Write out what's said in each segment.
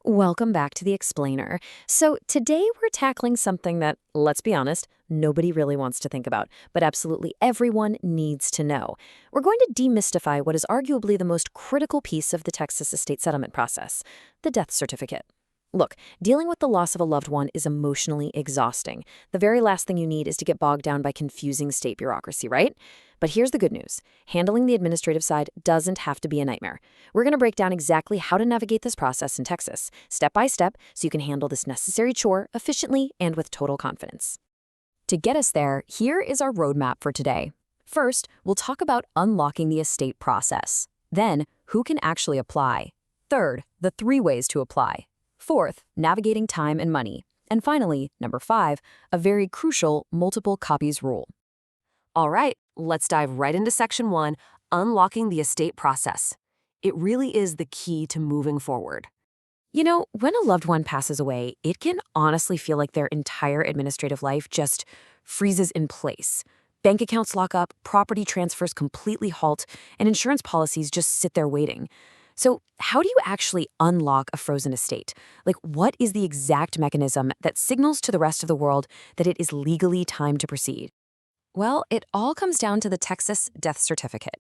Welcome back to the Explainer. So, today we're tackling something that, let's be honest, nobody really wants to think about, but absolutely everyone needs to know. We're going to demystify what is arguably the most critical piece of the Texas estate settlement process: the death certificate. Look, dealing with the loss of a loved one is emotionally exhausting. The very last thing you need is to get bogged down by confusing state bureaucracy, right? But here's the good news. Handling the administrative side doesn't have to be a nightmare. We're going to break down exactly how to navigate this process in Texas, step by step, so you can handle this necessary chore efficiently and with total confidence. To get us there, here is our roadmap for today. First, we'll talk about unlocking the estate process. Then, who can actually apply. Third, the 3 ways to apply. Fourth, navigating time and money. And finally, number 5, a very crucial multiple copies rule. All right, let's dive right into Section 1, unlocking the estate process. It really is the key to moving forward. You know, when a loved one passes away, it can honestly feel like their entire administrative life just freezes in place. Bank accounts lock up, property transfers completely halt, and insurance policies just sit there waiting. So how do you actually unlock a frozen estate? Like, what is the exact mechanism that signals to the rest of the world that it is legally time to proceed? Well, it all comes down to the Texas Death Certificate.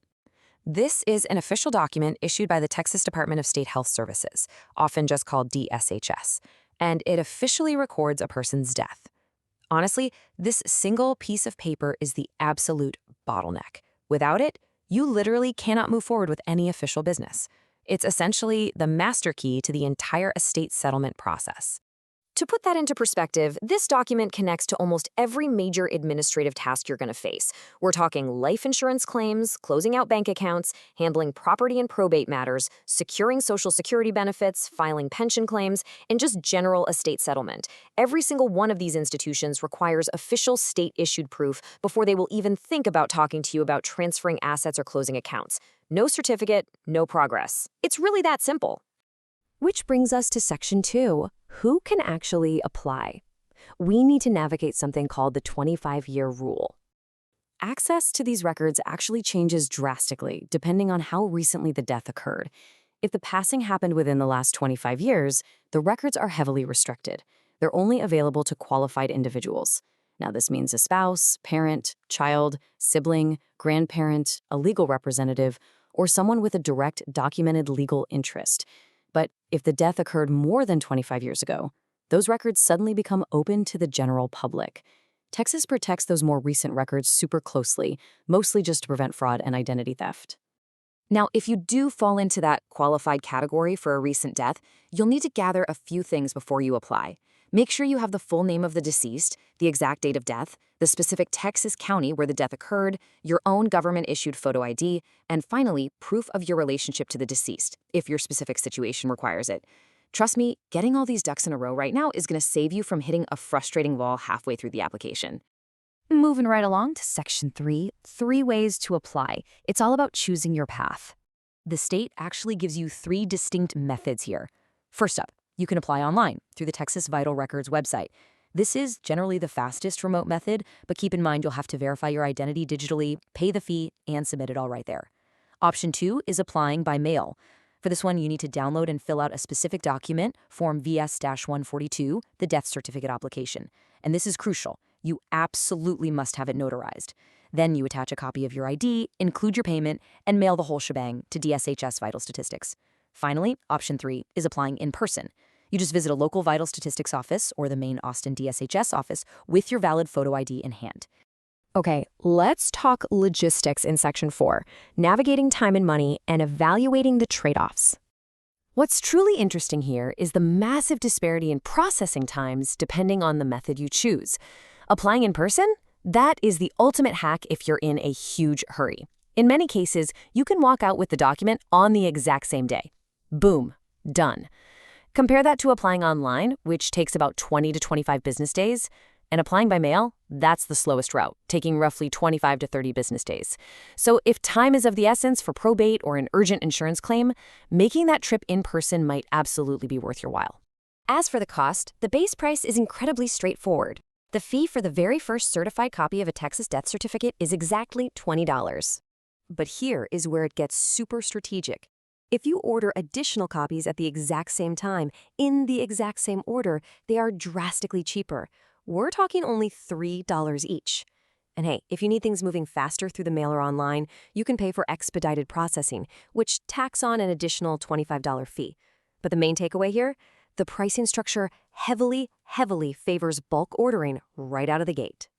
This is an official document issued by the Texas Department of State Health Services, often just called DSHS, and it officially records a person's death. Honestly, this single piece of paper is the absolute bottleneck. Without it, you literally cannot move forward with any official business. It's essentially the master key to the entire estate settlement process. To put that into perspective, this document connects to almost every major administrative task you're going to face. We're talking life insurance claims, closing out bank accounts, handling property and probate matters, securing Social Security benefits, filing pension claims, and just general estate settlement. Every single one of these institutions requires official state-issued proof before they will even think about talking to you about transferring assets or closing accounts. No certificate, no progress. It's really that simple. Which brings us to Section 2. Who can actually apply? We need to navigate something called the 25-year rule. Access to these records actually changes drastically depending on how recently the death occurred. If the passing happened within the last 25 years, the records are heavily restricted. They're only available to qualified individuals. Now, this means a spouse, parent, child, sibling, grandparent, a legal representative, or someone with a direct documented legal interest. But if the death occurred more than 25 years ago, those records suddenly become open to the general public. Texas protects those more recent records super closely, mostly just to prevent fraud and identity theft. Now, if you do fall into that qualified category for a recent death, you'll need to gather a few things before you apply. Make sure you have the full name of the deceased, the exact date of death, the specific Texas county where the death occurred, your own government-issued photo ID, and finally, proof of your relationship to the deceased, if your specific situation requires it. Trust me, getting all these ducks in a row right now is going to save you from hitting a frustrating wall halfway through the application. Moving right along to Section 3, 3 ways to apply. It's all about choosing your path. The state actually gives you 3 distinct methods here. First up, you can apply online through the Texas Vital Records website. This is generally the fastest remote method, but keep in mind you'll have to verify your identity digitally, pay the fee, and submit it all right there. Option 2 is applying by mail. For this one, you need to download and fill out a specific document, Form VS-142, the death certificate application. And this is crucial. You absolutely must have it notarized. Then you attach a copy of your ID, include your payment, and mail the whole shebang to DSHS Vital Statistics. Finally, option 3 is applying in person. You just visit a local Vital Statistics office or the main Austin DSHS office with your valid photo ID in hand. Okay, let's talk logistics in Section 4, navigating time and money and evaluating the trade-offs. What's truly interesting here is the massive disparity in processing times depending on the method you choose. Applying in person? That is the ultimate hack if you're in a huge hurry. In many cases, you can walk out with the document on the exact same day. Boom, done. Compare that to applying online, which takes about 20 to 25 business days, and applying by mail, that's the slowest route, taking roughly 25 to 30 business days. So if time is of the essence for probate or an urgent insurance claim, making that trip in person might absolutely be worth your while. As for the cost, the base price is incredibly straightforward. The fee for the very first certified copy of a Texas death certificate is exactly $20. But here is where it gets super strategic. If you order additional copies at the exact same time, in the exact same order, they are drastically cheaper. We're talking only $3 each. And hey, if you need things moving faster through the mail or online, you can pay for expedited processing, which tacks on an additional $25 fee. But the main takeaway here? The pricing structure heavily, heavily favors bulk ordering right out of the gate.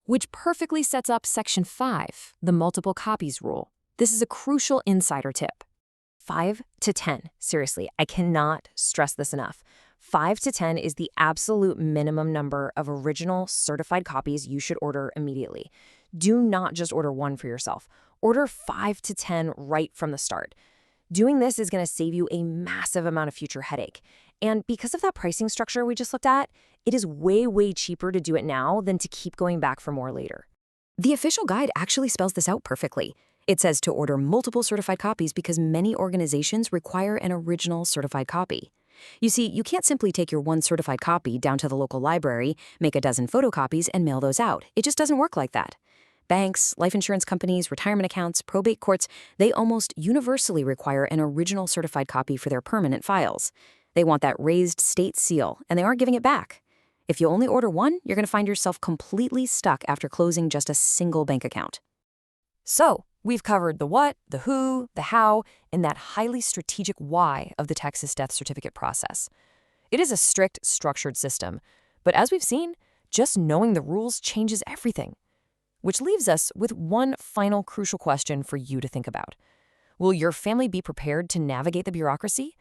Which perfectly sets up Section 5, the multiple copies rule. This is a crucial insider tip. 5 to 10. Seriously, I cannot stress this enough. 5 to 10 is the absolute minimum number of original certified copies you should order immediately. Do not just order one for yourself. Order 5 to 10 right from the start. Doing this is going to save you a massive amount of future headache. And because of that pricing structure we just looked at, it is way, way cheaper to do it now than to keep going back for more later. The official guide actually spells this out perfectly. It says to order multiple certified copies because many organizations require an original certified copy. You see, you can't simply take your one certified copy down to the local library, make a dozen photocopies, and mail those out. It just doesn't work like that. Banks, life insurance companies, retirement accounts, probate courts, they almost universally require an original certified copy for their permanent files. They want that raised state seal, and they aren't giving it back. If you only order one, you're going to find yourself completely stuck after closing just a single bank account. So, we've covered the what, the who, the how, and that highly strategic why of the Texas death certificate process. It is a strict, structured system, but as we've seen, just knowing the rules changes everything. Which leaves us with one final crucial question for you to think about. Will your family be prepared to navigate the bureaucracy?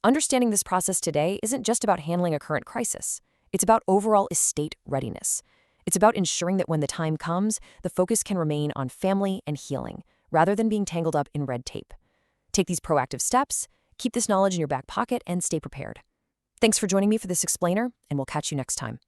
Understanding this process today isn't just about handling a current crisis. It's about overall estate readiness. It's about ensuring that when the time comes, the focus can remain on family and healing, rather than being tangled up in red tape. Take these proactive steps, keep this knowledge in your back pocket, and stay prepared. Thanks for joining me for this explainer, and we'll catch you next time.